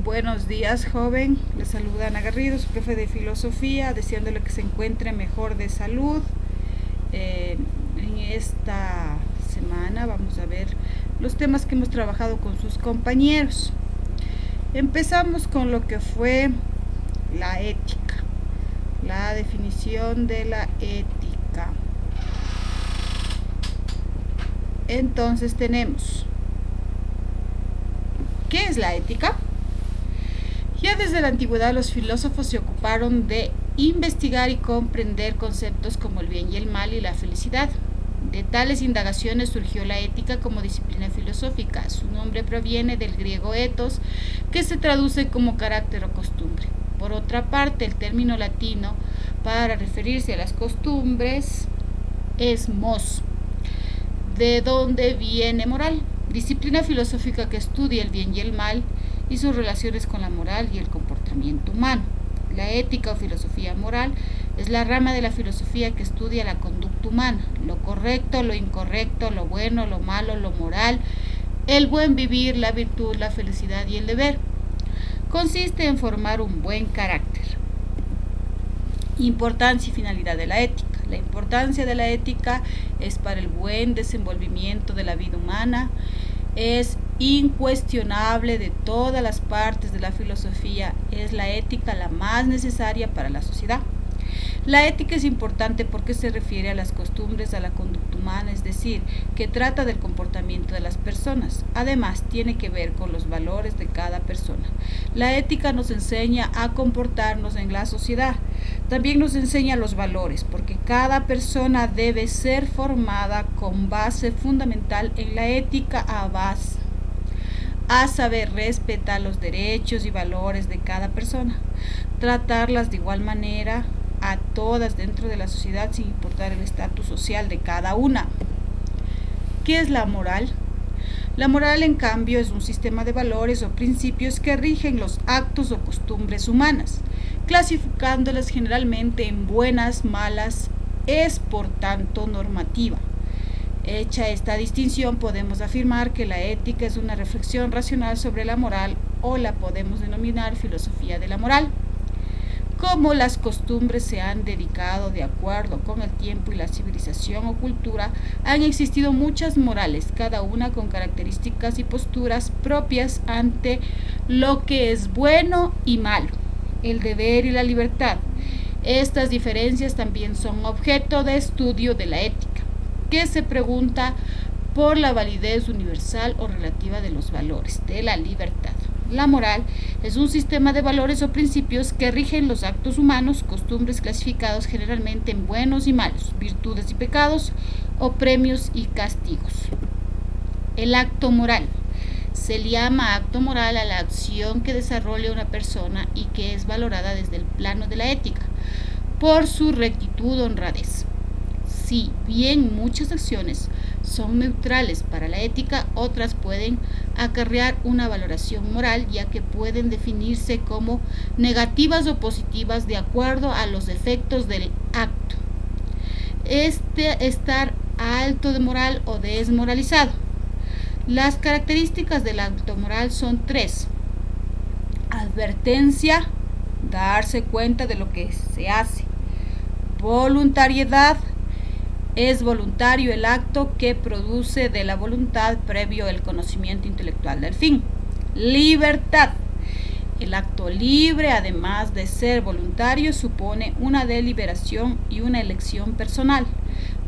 Buenos días, joven. Le saluda Ana Garrido, su profe de filosofía, deseándole que se encuentre mejor de salud. En esta semana vamos a ver los temas que hemos trabajado con sus compañeros. Empezamos con lo que fue la ética, la definición de la ética. Entonces tenemos, ¿qué es la ética? Ya desde la antigüedad los filósofos se ocuparon de investigar y comprender conceptos como el bien y el mal y la felicidad. De tales indagaciones surgió la ética como disciplina filosófica. Su nombre proviene del griego ethos, que se traduce como carácter o costumbre. Por otra parte, el término latino para referirse a las costumbres es mos, de donde viene moral, disciplina filosófica que estudia el bien y el mal y sus relaciones con la moral y el comportamiento humano. La ética o filosofía moral es la rama de la filosofía que estudia la conducta humana, lo correcto, lo incorrecto, lo bueno, lo malo, lo moral, el buen vivir, la virtud, la felicidad y el deber. Consiste en formar un buen carácter. Importancia y finalidad de la ética. La importancia de la ética es para el buen desenvolvimiento de la vida humana. Es incuestionable de todas las partes de la filosofía. Es la ética la más necesaria para la sociedad. La ética es importante porque se refiere a las costumbres, a la conducta humana, es decir, que trata del comportamiento de las personas. Además, tiene que ver con los valores de cada persona. La ética nos enseña a comportarnos en la sociedad. También nos enseña los valores, porque cada persona debe ser formada con base fundamental en la ética a saber respetar los derechos y valores de cada persona, tratarlas de igual manera a todas dentro de la sociedad sin importar el estatus social de cada una. ¿Qué es la moral? La moral, en cambio, es un sistema de valores o principios que rigen los actos o costumbres humanas, clasificándolas generalmente en buenas, malas, es por tanto normativa. Hecha esta distinción, podemos afirmar que la ética es una reflexión racional sobre la moral, o la podemos denominar filosofía de la moral. Como las costumbres se han dedicado de acuerdo con el tiempo y la civilización o cultura, han existido muchas morales, cada una con características y posturas propias ante lo que es bueno y malo, el deber y la libertad. Estas diferencias también son objeto de estudio de la ética, que se pregunta por la validez universal o relativa de los valores de la libertad. La moral es un sistema de valores o principios que rigen los actos humanos, costumbres clasificados generalmente en buenos y malos, virtudes y pecados, o premios y castigos. El acto moral. Se le llama acto moral a la acción que desarrolla una persona y que es valorada desde el plano de la ética, por su rectitud o honradez. Si bien muchas acciones son neutrales para la ética, otras pueden acarrear una valoración moral, ya que pueden definirse como negativas o positivas de acuerdo a los efectos del acto. Estar alto de moral o desmoralizado. Las características del acto moral son tres: advertencia, darse cuenta de lo que se hace; voluntariedad, es voluntario el acto que produce de la voluntad previo el conocimiento intelectual del fin. Libertad. El acto libre, además de ser voluntario, supone una deliberación y una elección personal.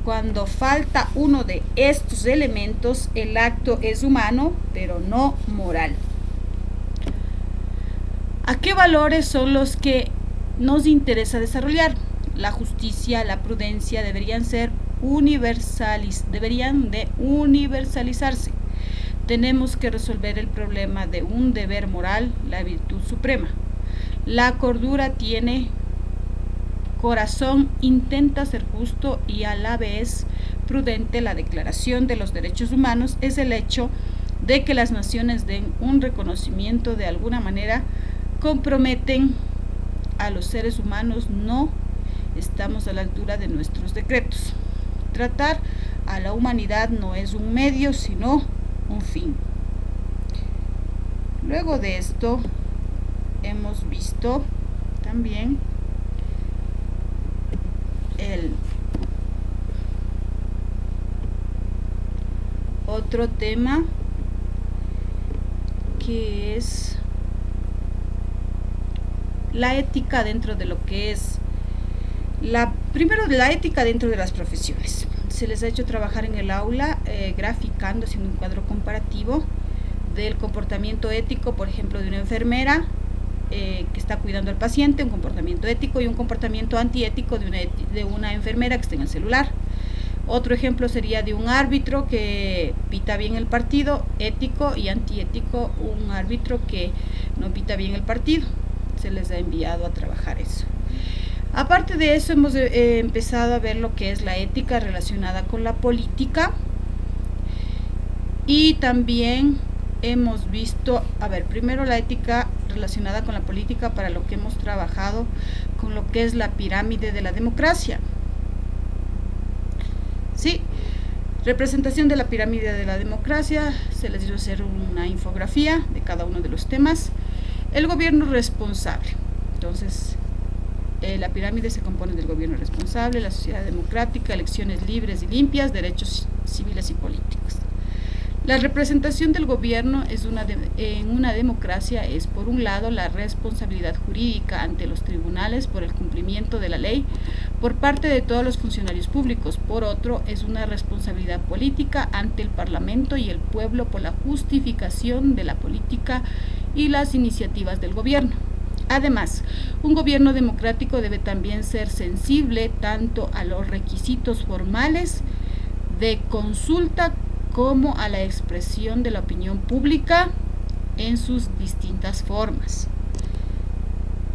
Cuando falta uno de estos elementos, el acto es humano, pero no moral. ¿A qué valores son los que nos interesa desarrollar? La justicia, la prudencia deberían de universalizarse. Tenemos que resolver el problema de un deber moral, la virtud suprema. La cordura tiene corazón, intenta ser justo y a la vez prudente. La declaración de los derechos humanos es el hecho de que las naciones den un reconocimiento de alguna manera, comprometen a los seres humanos. No estamos a la altura de nuestros decretos. Tratar a la humanidad no es un medio, sino un fin. Luego de esto, hemos visto también el otro tema que es la ética dentro de lo que es primero la ética dentro de las profesiones. Se les ha hecho trabajar en el aula graficando, haciendo un cuadro comparativo del comportamiento ético, por ejemplo, de una enfermera que está cuidando al paciente, un comportamiento ético, y un comportamiento antiético de una enfermera que está en el celular. Otro ejemplo sería de un árbitro que pita bien el partido, ético y antiético, un árbitro que no pita bien el partido. Se les ha enviado a trabajar eso. Aparte de eso, hemos empezado a ver lo que es la ética relacionada con la política, y también hemos visto, primero la ética relacionada con la política, para lo que hemos trabajado con lo que es la pirámide de la democracia. Sí, representación de la pirámide de la democracia, se les dio hacer una infografía de cada uno de los temas. El gobierno responsable. Entonces, la pirámide se compone del gobierno responsable, la sociedad democrática, elecciones libres y limpias, derechos civiles y políticos. La representación del gobierno en una democracia es, por un lado, la responsabilidad jurídica ante los tribunales por el cumplimiento de la ley por parte de todos los funcionarios públicos. Por otro, es una responsabilidad política ante el Parlamento y el pueblo por la justificación de la política y las iniciativas del gobierno. Además, un gobierno democrático debe también ser sensible tanto a los requisitos formales de consulta como a la expresión de la opinión pública en sus distintas formas.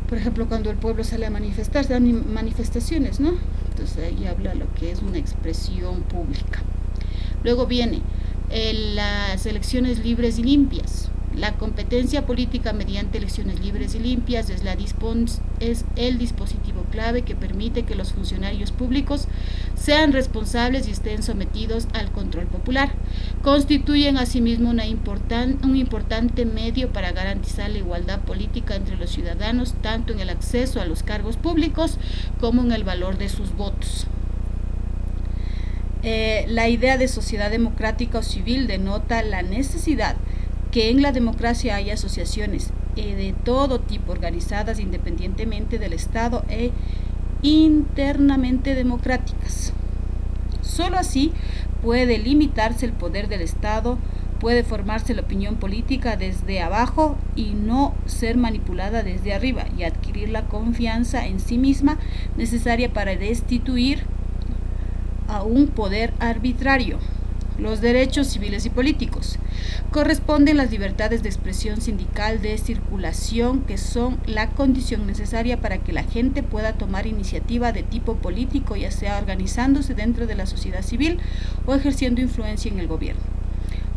Por ejemplo, cuando el pueblo sale a manifestar, dan manifestaciones, ¿no? Entonces ahí habla lo que es una expresión pública. Luego viene las elecciones libres y limpias. La competencia política mediante elecciones libres y limpias es el dispositivo clave que permite que los funcionarios públicos sean responsables y estén sometidos al control popular. Constituyen asimismo un importante medio para garantizar la igualdad política entre los ciudadanos, tanto en el acceso a los cargos públicos como en el valor de sus votos. La idea de sociedad democrática o civil denota la necesidad que en la democracia hay asociaciones de todo tipo organizadas independientemente del Estado e internamente democráticas. Solo así puede limitarse el poder del Estado, puede formarse la opinión política desde abajo y no ser manipulada desde arriba, y adquirir la confianza en sí misma necesaria para destituir a un poder arbitrario. Los derechos civiles y políticos. Corresponden las libertades de expresión sindical, de circulación, que son la condición necesaria para que la gente pueda tomar iniciativa de tipo político, ya sea organizándose dentro de la sociedad civil o ejerciendo influencia en el gobierno.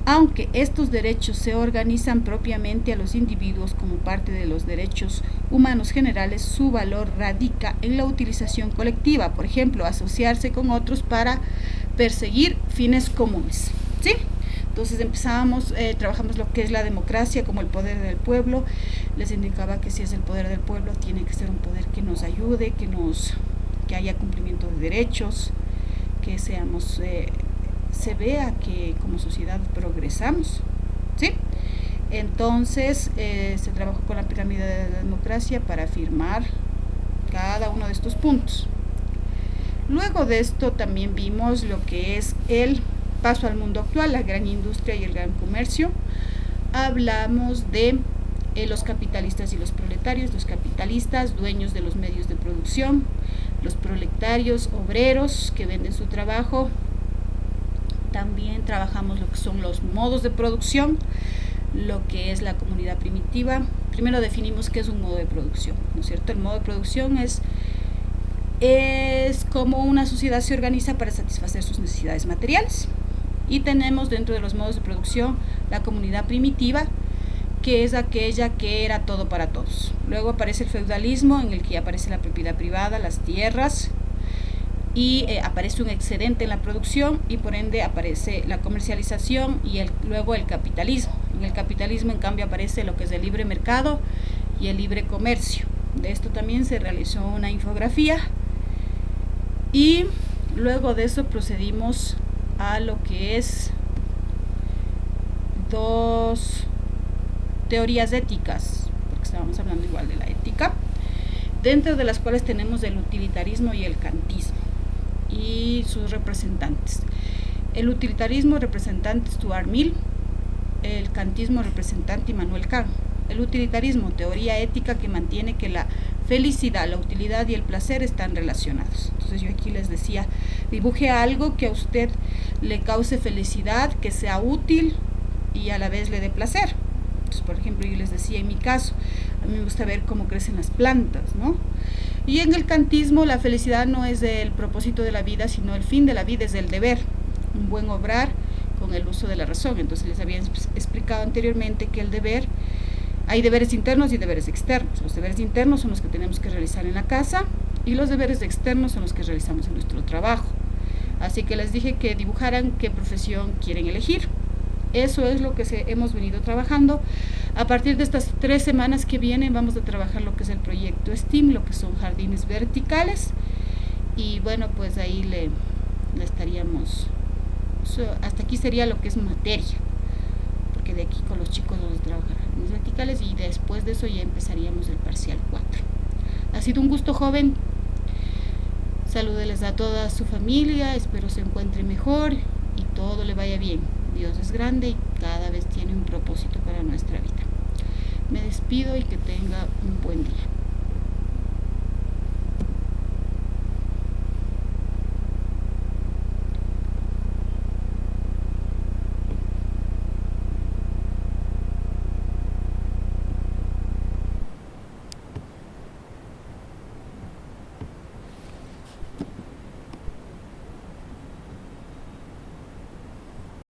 Aunque estos derechos se organizan propiamente a los individuos como parte de los derechos humanos generales, su valor radica en la utilización colectiva, por ejemplo, asociarse con otros para perseguir fines comunes. ¿Sí? Entonces trabajamos lo que es la democracia como el poder del pueblo. Les indicaba que si es el poder del pueblo, tiene que ser un poder que nos ayude, que haya cumplimiento de derechos, que se vea que como sociedad progresamos, ¿sí? Entonces se trabajó con la pirámide de la democracia para afirmar cada uno de estos puntos. Luego de esto también vimos lo que es el paso al mundo actual, la gran industria y el gran comercio. Hablamos de los capitalistas y los proletarios. Los capitalistas, dueños de los medios de producción; los proletarios, obreros que venden su trabajo. También trabajamos lo que son los modos de producción, lo que es la comunidad primitiva. Primero definimos qué es un modo de producción, ¿no es cierto? El modo de producción es cómo una sociedad se organiza para satisfacer sus necesidades materiales. Y tenemos dentro de los modos de producción la comunidad primitiva, que es aquella que era todo para todos. Luego aparece el feudalismo, en el que aparece la propiedad privada, las tierras, y aparece un excedente en la producción, y por ende aparece la comercialización y luego el capitalismo. En el capitalismo, en cambio, aparece lo que es el libre mercado y el libre comercio. De esto también se realizó una infografía y luego de eso procedimos a lo que es 2 teorías éticas, porque estábamos hablando igual de la ética, dentro de las cuales tenemos el utilitarismo y el kantismo y sus representantes. El utilitarismo representante Stuart Mill, el kantismo representante Immanuel Kant. El utilitarismo, teoría ética que mantiene que la felicidad, la utilidad y el placer están relacionados. Entonces yo aquí les decía, dibuje algo que a usted le cause felicidad, que sea útil y a la vez le dé placer. Entonces, por ejemplo, yo les decía, en mi caso, a mí me gusta ver cómo crecen las plantas, ¿no? Y en el kantismo la felicidad no es el propósito de la vida, sino el fin de la vida, es el deber, un buen obrar con el uso de la razón. Entonces les había explicado anteriormente que el deber, hay deberes internos y deberes externos. Los deberes internos son los que tenemos que realizar en la casa y los deberes externos son los que realizamos en nuestro trabajo. Así que les dije que dibujaran qué profesión quieren elegir. Eso es lo que hemos venido trabajando. A partir de estas 3 semanas que vienen vamos a trabajar lo que es el proyecto STEAM, lo que son jardines verticales. Y bueno, pues ahí le estaríamos, hasta aquí sería lo que es materia, porque de aquí con los chicos vamos a trabajar jardines verticales y después de eso ya empezaríamos el parcial 4. Ha sido un gusto, joven. Salúdeles a toda su familia, espero se encuentre mejor y todo le vaya bien. Dios es grande y cada vez tiene un propósito para nuestra vida. Me despido y que tenga un buen día.